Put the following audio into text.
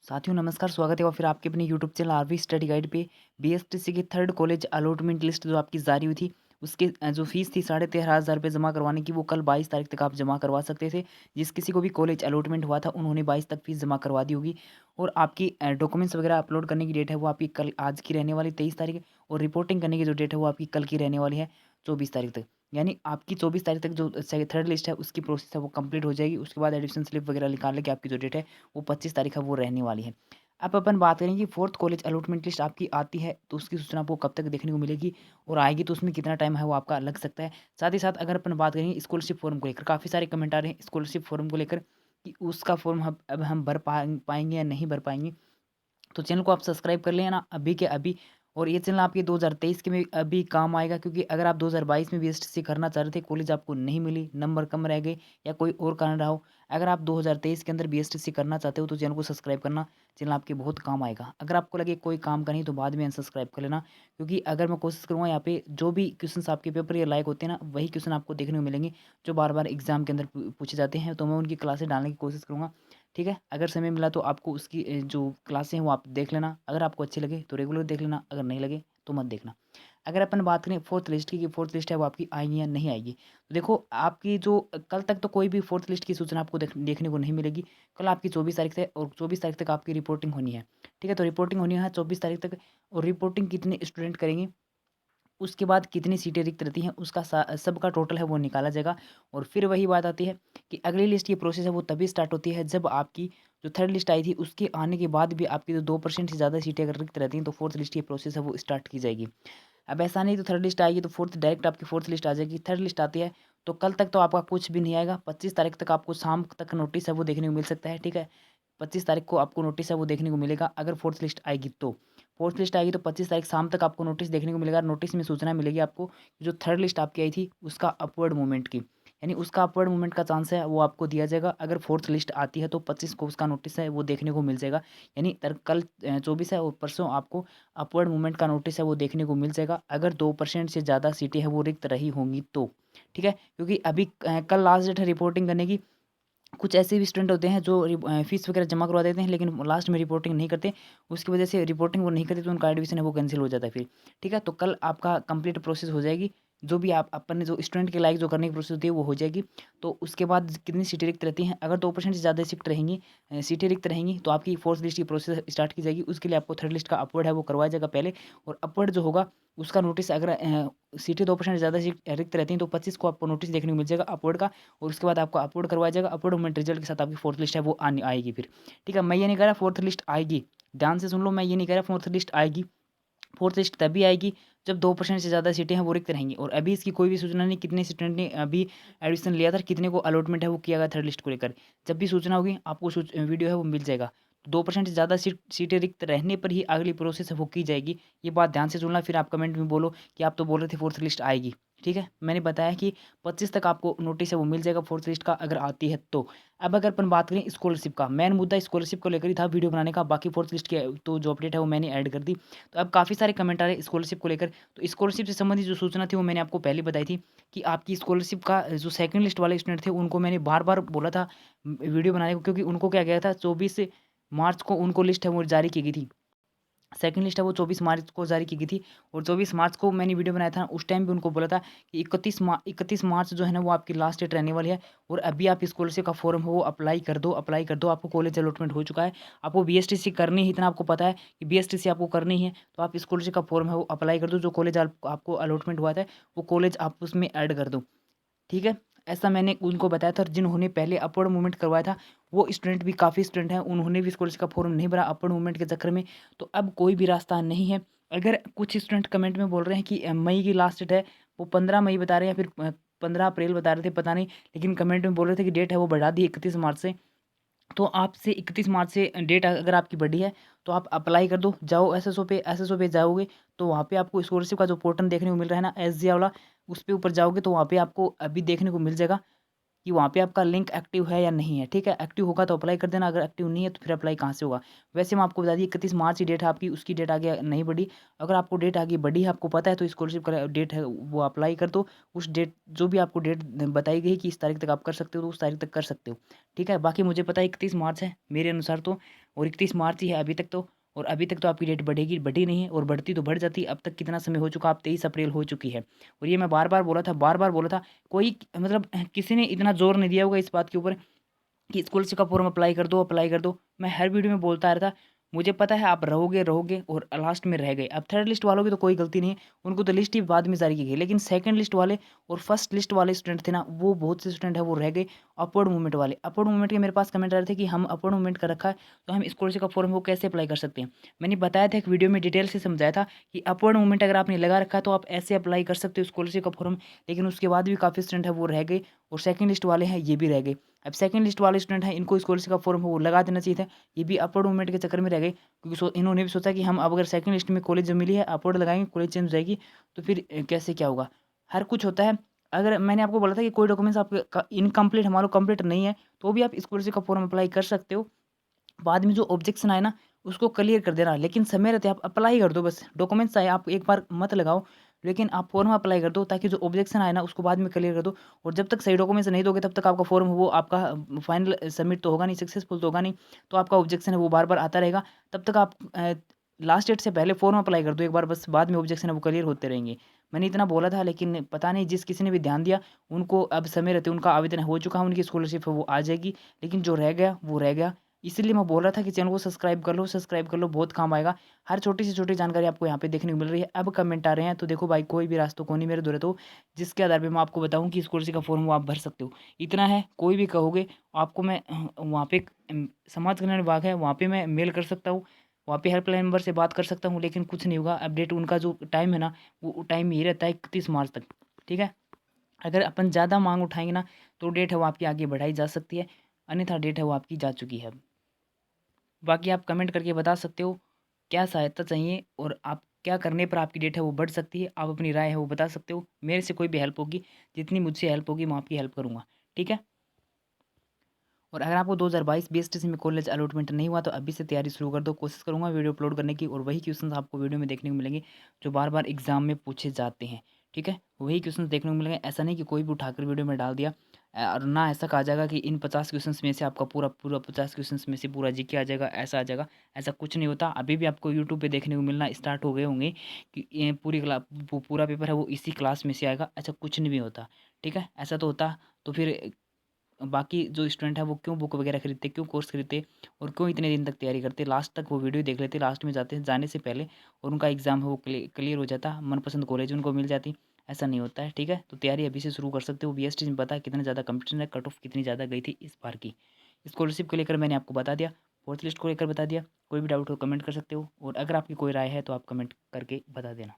साथियों नमस्कार, स्वागत है और फिर आपके अपने YouTube channel R V study guide पे बीएसटीसी की थर्ड कॉलेज अलॉटमेंट लिस्ट जो आपकी जारी हुई थी उसके जो फीस थी 13,500 रुपये जमा करवाने की वो कल 22 तारीख तक आप जमा करवा सकते थे। जिस किसी को भी कॉलेज अलॉटमेंट हुआ था उन्होंने 22 तक फीस जमा करवा दी होगी। और आपकी डॉक्यूमेंट्स वगैरह अपलोड करने की डेट है वो आपकी कल आज की रहने वाली 23 तारीख है। और रिपोर्टिंग करने की जो डेट है वो आपकी कल की रहने वाली है 24 तारीख तक। यानी आपकी 24 तारीख तक जो थर्ड लिस्ट है उसकी प्रोसेस है वो कंप्लीट हो जाएगी। उसके बाद एडिशन स्लिप वगैरह निकालने की आपकी जो डेट है वो 25 तारीख है वो रहने वाली है। अब अपन बात करें कि फोर्थ कॉलेज अलॉटमेंट लिस्ट आपकी आती है तो उसकी सूचना आपको कब तक देखने को मिलेगी और आएगी तो उसमें कितना टाइम है वो आपका लग सकता है। साथ ही साथ अगर अपन बात करेंगे स्कॉलरशिप फॉर्म को लेकर, काफ़ी सारे कमेंट आ रहे हैं स्कॉलरशिप फॉर्म को लेकर कि उसका फॉर्म अब हम भर पाएंगे या नहीं भर पाएंगे। तो चैनल को आप सब्सक्राइब कर लेना अभी के अभी। और ये चैनल आपके 2023 के में अभी काम आएगा, क्योंकि अगर आप 2022 में बीएसटीसी करना चाह रहे थे, कॉलेज आपको नहीं मिली, नंबर कम रह गए या कोई और कारण रहा हो, अगर आप 2023 के अंदर बीएसटीसी करना चाहते हो तो चैनल को सब्सक्राइब करना। चैनल आपके बहुत काम आएगा। अगर आपको लगे कोई काम का नहीं तो बाद में अनसब्सक्राइब कर लेना, क्योंकि अगर मैं कोशिश करूँगा यहाँ पे जो भी क्वेश्चन आपके पेपर ये लायक होते हैं ना वही क्वेश्चन आपको देखने को मिलेंगे जो बार बार एग्जाम के अंदर पूछे जाते हैं। तो मैं उनकी क्लासेस डालने की कोशिश करूँगा। ठीक है, अगर समय मिला तो आपको उसकी जो क्लासें हैं वो आप देख लेना। अगर आपको अच्छी लगे तो रेगुलर देख लेना, अगर नहीं लगे तो मत देखना। अगर अपन बात करें फोर्थ लिस्ट की कि फोर्थ लिस्ट है वो आपकी आएगी या नहीं आएगी, तो देखो आपकी जो कल तक तो कोई भी फोर्थ लिस्ट की सूचना आपको देखने को नहीं मिलेगी। कल आपकी 24 तारीख से और 24 तारीख तक आपकी रिपोर्टिंग होनी है। ठीक है, तो रिपोर्टिंग होनी है 24 तारीख तक। और रिपोर्टिंग कितने स्टूडेंट करेंगे, उसके बाद कितनी सीटें रिक्त रहती हैं उसका सबका टोटल है वो निकाला जाएगा। और फिर वही बात आती है कि अगली लिस्ट की प्रोसेस है वो तभी स्टार्ट होती है जब आपकी जो थर्ड लिस्ट आई थी उसके आने के बाद भी आपकी जो 2% से ज़्यादा सीटें अगर रिक्त रहती हैं तो फोर्थ लिस्ट की प्रोसेस है वो स्टार्ट की जाएगी। अब ऐसा नहीं तो थर्ड लिस्ट आएगी तो फोर्थ डायरेक्ट आपकी फोर्थ लिस्ट आ जाएगी। थर्ड लिस्ट आती है तो कल तक तो आपका कुछ भी नहीं आएगा। 25 तारीख तक आपको शाम तक नोटिस है वो देखने को मिल सकता है। ठीक है, 25 तारीख को आपको नोटिस है वो देखने को मिलेगा अगर फोर्थ लिस्ट आएगी तो। फोर्थ लिस्ट आएगी तो 25 तारीख शाम तक आपको नोटिस देखने को मिलेगा। नोटिस में सूचना मिलेगी आपको कि जो थर्ड लिस्ट आपकी आई थी उसका अपवर्ड मूवमेंट की, यानी उसका अपवर्ड मूवमेंट का चांस है वो आपको दिया जाएगा। अगर फोर्थ लिस्ट आती है तो 25 को उसका नोटिस है वो देखने को मिल जाएगा। यानी कल 24 है और परसों आपको अपवर्ड मूवमेंट का नोटिस है वो देखने को मिल जाएगा अगर 2% से ज़्यादा सीटें हैं वो रिक्त रही होंगी तो। ठीक है, क्योंकि अभी कल लास्ट डेट है रिपोर्टिंग करने की। कुछ ऐसे भी स्टूडेंट होते हैं जो फीस वगैरह जमा करवा देते हैं लेकिन लास्ट में रिपोर्टिंग नहीं करते। उसकी वजह से रिपोर्टिंग वो नहीं करते तो उनका एडमिशन है वो कैंसिल हो जाता है फिर। ठीक है, तो कल आपका कंप्लीट प्रोसेस हो जाएगी। जो भी आप अपन ने जो स्टूडेंट के लायक जो करने की प्रोसेस होती है वो हो जाएगी। तो उसके बाद कितनी सीटें रिक्त रहती हैं, अगर 2% से ज़्यादा सीट रहेंगी, सीटें रिक्त रहेंगी तो आपकी फोर्थ लिस्ट की प्रोसेस स्टार्ट की जाएगी। उसके लिए आपको थर्ड लिस्ट का अपवर्ड है वो करवाया जाएगा पहले। और अपवर्ड जो होगा उसका नोटिस अगर सीटें 2% से ज़्यादा सीट रिक्त रहती हैं तो 25 को आपको नोटिस देखने को मिल जाएगा अपवर्ड का। और उसके बाद आपको अपलोड करवाया जाएगा। अपलोड मूवमेंट रिजल्ट के साथ आपकी फोर्थ लिस्ट है वो आनी आएगी फिर। ठीक है, मैं ये नहीं कह रहा फोर्थ लिस्ट आएगी, ध्यान से सुन लो, मैं ये नहीं कह रहा फोर्थ लिस्ट आएगी। फोर्थ लिस्ट तभी आएगी जब 2% से ज़्यादा सीटें हैं वो रिक्त रहेंगी। और अभी इसकी कोई भी सूचना नहीं कितने स्टूडेंट ने अभी एडमिशन लिया था, कितने को अलॉटमेंट है वो किया गया थर्ड लिस्ट को लेकर। जब भी सूचना होगी आपको वीडियो है वो मिल जाएगा। 2% से ज़्यादा सीटें रिक्त रहने पर ही अगली प्रोसेस है वो की जाएगी। ये बात ध्यान से सुनना, फिर आप कमेंट में बोलो कि आप तो बोल रहे थे फोर्थ लिस्ट आएगी। ठीक है, मैंने बताया कि 25 तक आपको नोटिस है वो मिल जाएगा फोर्थ लिस्ट का अगर आती है तो। अब अगर अपन बात करें स्कॉलरशिप का, मेन मुद्दा स्कॉलरशिप को लेकर ही था वीडियो बनाने का। बाकी फोर्थ लिस्ट की तो जो अपडेट है वो मैंने ऐड कर दी। तो अब काफ़ी सारे कमेंट आ रहे हैं स्कॉलरशिप को लेकर। तो स्कॉलरशिप से संबंधित जो सूचना थी वो मैंने आपको पहले बताई थी कि आपकी स्कॉलरशिप का जो सेकंड लिस्ट वाले स्टूडेंट थे उनको मैंने बार बार बोला था वीडियो बनाने को, क्योंकि उनको क्या गया था 24 मार्च को उनको लिस्ट है वो जारी की गई थी। सेकंड लिस्ट है वो 24 मार्च को जारी की गई थी। और 24 मार्च को मैंने वीडियो बनाया था, उस टाइम भी उनको बोला था कि 31 मार्च जो है ना वो आपकी लास्ट डेट रहने वाली है। और अभी आप स्कॉलरशिप का फॉर्म हो वो अप्लाई कर दो, अप्लाई कर दो, आपको कॉलेज अलॉटमेंट हो चुका है। आपको बीएसटीसी करनी ही, इतना आपको पता है कि बीएसटीसी आपको करनी है तो आप स्कॉलरशिप का फॉर्म है वो अप्लाई कर दो। जो कॉलेज आपको अलॉटमेंट हुआ था वो कॉलेज आप उसमें ऐड कर दो। ठीक है, ऐसा मैंने उनको बताया था। और जिन्होंने पहले अपवर्ड मूवमेंट करवाया था वो स्टूडेंट भी काफ़ी स्टूडेंट हैं, उन्होंने भी स्कॉलरशिप का फॉर्म नहीं भरा अपवर्ड मूवमेंट के चक्कर में। तो अब कोई भी रास्ता नहीं है। अगर कुछ स्टूडेंट कमेंट में बोल रहे हैं कि मई की लास्ट डेट है, वो 15 मई बता रहे हैं या फिर 15 अप्रैल बता रहे थे, पता नहीं, लेकिन कमेंट में बोल रहे थे कि डेट है वो बढ़ा दी 31 मार्च से। तो आपसे 31 मार्च से डेट अगर आपकी बढ़ी है तो आप अप्लाई कर दो। जाओ एसएसओ पे जाओगे तो वहाँ पे आपको स्कॉलरशिप का जो पोर्टल देखने को मिल रहा है ना, एसजी वाला, उस पे ऊपर जाओगे तो वहाँ पे आपको अभी देखने को मिल जाएगा कि वहाँ पे आपका लिंक एक्टिव है या नहीं है, ठीक है। एक्टिव होगा तो अप्लाई कर देना, अगर एक्टिव नहीं है तो फिर अप्लाई कहाँ से होगा। वैसे मैं आपको बता दी 31 मार्च की डेट है आपकी, उसकी डेट आगे नहीं बढ़ी। अगर आपको डेट आगे बढ़ी है, आपको पता है, तो स्कॉलरशिप का डेट है वो अप्लाई कर दो। उस डेट जो भी आपको डेट बताई गई कि इस तारीख तक आप कर सकते हो, तो उस तारीख तक कर सकते हो, ठीक है। बाकी मुझे पता है 31 मार्च है मेरे अनुसार तो, और 31 मार्च ही है अभी तक तो। और अभी तक तो आपकी डेट बढ़ेगी, बढ़ी नहीं है, और बढ़ती तो बढ़ जाती। अब तक कितना समय हो चुका, अब 23 अप्रैल हो चुकी है। और ये मैं बार बार बोला था, बार बार बोला था, कोई मतलब किसी ने इतना जोर नहीं दिया होगा इस बात के ऊपर कि स्कॉलरशिप का फॉर्म अप्लाई कर दो, अप्लाई कर दो। मैं हर वीडियो में बोलता आ रहा था, मुझे पता है आप रहोगे रहोगे और लास्ट में रह गए। अब थर्ड लिस्ट वालों की तो कोई गलती नहीं है, उनको तो लिस्ट ही बाद में जारी की गई, लेकिन सेकंड लिस्ट वाले और फर्स्ट लिस्ट वाले स्टूडेंट थे ना, वो बहुत से स्टूडेंट है वो रह गए। अपवर्ड मूवमेंट वाले, अपवर्ड मूवमेंट के मेरे पास कमेंट आ रहे थे कि हम अपवर्ड मूवमेंट का रखा है तो हम स्कॉलरशिप का फॉर्म वो कैसे अप्लाई कर सकते हैं। मैंने बताया था एक वीडियो में, डिटेल से समझाया था कि अपवर्ड मूवमेंट अगर आपने लगा रखा है तो आप ऐसे अप्लाई कर सकते हो स्कॉलरशिप का फॉर्म। लेकिन उसके बाद भी काफ़ी स्टूडेंट है वो रह गए, और सेकंड लिस्ट वाले हैं ये भी रह गए। अब सेकंड लिस्ट वाले स्टूडेंट हैं, इनको स्कॉलरशिप का फॉर्म वो लगा देना चाहिए था, ये भी अपवर्ड मूवमेंट के चक्कर में रह गए, क्योंकि इन्होंने भी सोचा कि हम अब अगर सेकंड लिस्ट में कॉलेज जो मिली है अपवर्ड लगाएंगे, कॉलेज चेंज हो जाएगी, तो फिर कैसे क्या होगा। हर कुछ होता है। अगर मैंने आपको बोला था कि कोई डॉक्यूमेंट्स आपके इनकम्प्लीट हमारा कंप्लीट नहीं है, तो भी आप स्कॉलरशिप का फॉर्म अप्लाई कर सकते हो। बाद में जो ऑब्जेक्शन आए ना, उसको क्लियर कर देना, लेकिन समय रहते आप अप्लाई कर दो। बस डॉक्यूमेंट्स आए आप एक बार मत लगाओ, लेकिन आप फॉर्म अप्लाई कर दो, ताकि जो ऑब्जेक्शन आए ना उसको बाद में क्लियर कर दो। और जब तक सही डॉक्यूमेंट्स नहीं दोगे तब तक आपका फॉर्म वो आपका फाइनल सबमिट तो होगा नहीं, सक्सेसफुल तो होगा नहीं। तो आपका ऑब्जेक्शन है वो बार बार आता रहेगा। तब तक आप लास्ट डेट से पहले फॉर्म अप्लाई कर दो एक बार, बस बाद में ऑब्जेक्शन है वो क्लियर होते रहेंगे। मैंने इतना बोला था, लेकिन पता नहीं जिस किसी ने भी ध्यान दिया, उनको अब समय रहते उनका आवेदन हो चुका है, उनकी स्कॉलरशिप है वो आ जाएगी। लेकिन जो रह गया वो रह गया। इसीलिए मैं बोल रहा था कि चैनल को सब्सक्राइब कर लो, सब्सक्राइब कर लो, बहुत काम आएगा। हर छोटी से छोटी जानकारी आपको यहाँ पे देखने को मिल रही है। अब कमेंट आ रहे हैं तो देखो भाई, कोई भी रास्ता को नहीं मेरे दूर है, तो जिसके आधार पे मैं आपको बताऊं कि स्कॉलरशिप का फॉर्म वो आप भर सकते हो। इतना है, कोई भी कहोगे आपको मैं वहाँ पे समाज कल्याण विभाग है, वहाँ पे मैं मेल कर सकता हूँ, वहाँ पे हेल्पलाइन नंबर से बात कर सकता हूँ, लेकिन कुछ नहीं होगा। अपडेट उनका जो टाइम है ना, वो टाइम यही रहता है 31 मार्च तक, ठीक है। अगर अपन ज़्यादा मांग उठाएंगे ना, तो डेट है वो आपकी आगे बढ़ाई जा सकती है, अन्यथा डेट है वो आपकी जा चुकी है। बाकी आप कमेंट करके बता सकते हो क्या सहायता चाहिए, और आप क्या करने पर आपकी डेट है वो बढ़ सकती है। आप अपनी राय है वो बता सकते हो। मेरे से कोई भी हेल्प होगी, जितनी मुझसे हेल्प होगी मैं आपकी हेल्प करूँगा, ठीक है। और अगर आपको 2022 बीएसटीसी में कॉलेज अलॉटमेंट नहीं हुआ तो अभी से तैयारी शुरू कर दो। कोशिश करूँगा वीडियो अपलोड करने की, और वही क्वेश्चन आपको वीडियो में देखने को मिलेंगे जो बार बार एग्जाम में पूछे जाते हैं, ठीक है। वही क्वेश्चन देखने को मिलेंगे, ऐसा नहीं कि कोई भी उठाकर वीडियो में डाल दिया। और ना ऐसा कहा जाएगा कि इन 50 क्वेश्चन में से आपका पूरा पूरा 50 क्वेश्चन में से पूरा जीके आ जाएगा, ऐसा आ जाएगा। ऐसा कुछ नहीं होता। अभी भी आपको यूट्यूब पे देखने को मिलना स्टार्ट हो गए होंगे कि ये पूरी क्लास पूरा पेपर है वो इसी क्लास में से आएगा, ऐसा कुछ नहीं भी होता, ठीक है। ऐसा तो होता तो फिर बाकी जो स्टूडेंट है वो क्यों बुक वगैरह खरीदते, क्यों कोर्स खरीदते, और क्यों इतने दिन तक तैयारी करते, लास्ट तक वो वीडियो देख लेते, लास्ट में जाते जाने से पहले, और उनका एग्जाम है वो क्लियर हो जाता, मनपसंद कॉलेज उनको मिल जाती। ऐसा नहीं होता है, ठीक है। तो तैयारी अभी से शुरू कर सकते हो। बीएसटी में पता है कितना ज़्यादा कंपटीशन है, कट ऑफ कितनी ज़्यादा गई थी इस बार की। स्कॉलरशिप को लेकर मैंने आपको बता दिया, फोर्थ लिस्ट को लेकर बता दिया। कोई भी डाउट हो कमेंट कर सकते हो, और अगर आपकी कोई राय है तो आप कमेंट करके बता देना।